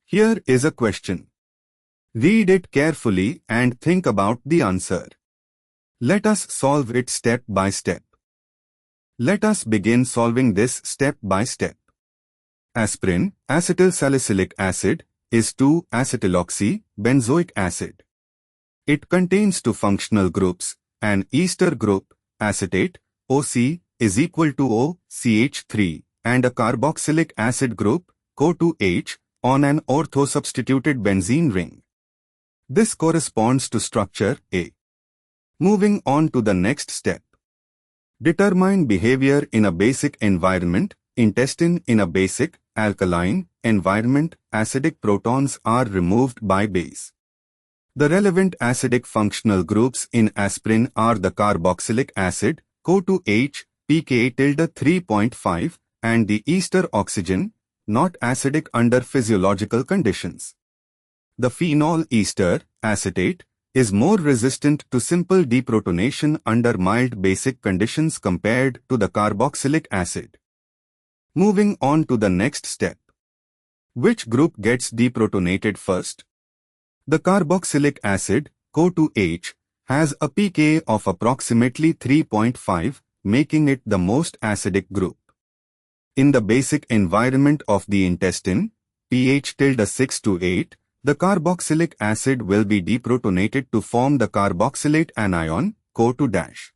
Here is a question. Read it carefully and think about the answer. Let us solve it step by step. Let us begin solving this step by step. Aspirin, acetylsalicylic acid, is 2-acetyloxy-benzoic acid. It contains two functional groups, an ester group, acetate, OC, is equal to O, CH3, and a carboxylic acid group, CO2H, on an orthosubstituted benzene ring. This corresponds to structure A. Moving on to the next step. Determine behavior in a basic environment, intestine. In a basic, alkaline, environment, acidic protons are removed by base. The relevant acidic functional groups in aspirin are the carboxylic acid, CO2H, pK 3.5, and the ester oxygen, not acidic under physiological conditions. The phenol ester, acetate, is more resistant to simple deprotonation under mild basic conditions compared to the carboxylic acid. Moving on to the next step. Which group gets deprotonated first? The carboxylic acid, CO2H, has a pK of approximately 3.5, making it the most acidic group. In the basic environment of the intestine, pH 6 to 8, the carboxylic acid will be deprotonated to form the carboxylate anion, CO2-.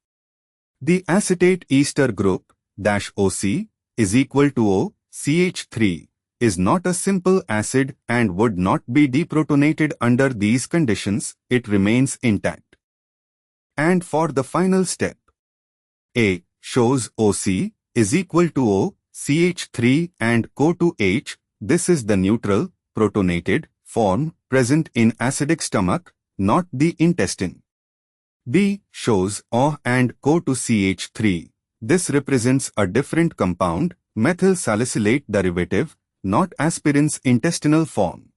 The acetate ester group, -OC, is equal to O, CH3, is not a simple acid and would not be deprotonated under these conditions. It remains intact. And for the final step, A shows OC is equal to O, CH3 and CO2H. This is the neutral, protonated form present in acidic stomach, not the intestine. B shows O and CO2CH3. This represents a different compound, methyl salicylate derivative, not aspirin's intestinal form.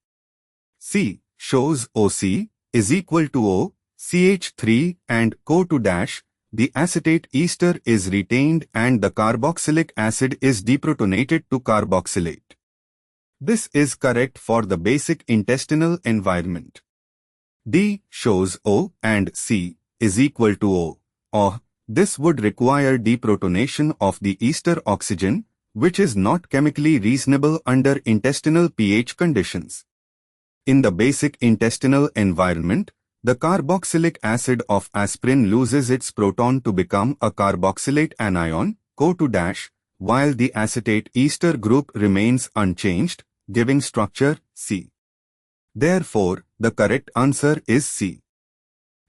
C shows OC is equal to O, CH3 and CO2-. The acetate ester is retained and the carboxylic acid is deprotonated to carboxylate. This is correct for the basic intestinal environment. D shows O and C is equal to O, or this would require deprotonation of the ester oxygen, which is not chemically reasonable under intestinal pH conditions. In the basic intestinal environment, the carboxylic acid of aspirin loses its proton to become a carboxylate anion, CO2-, while the acetate ester group remains unchanged, giving structure C. Therefore, the correct answer is C.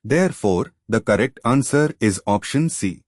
Therefore, the correct answer is option C.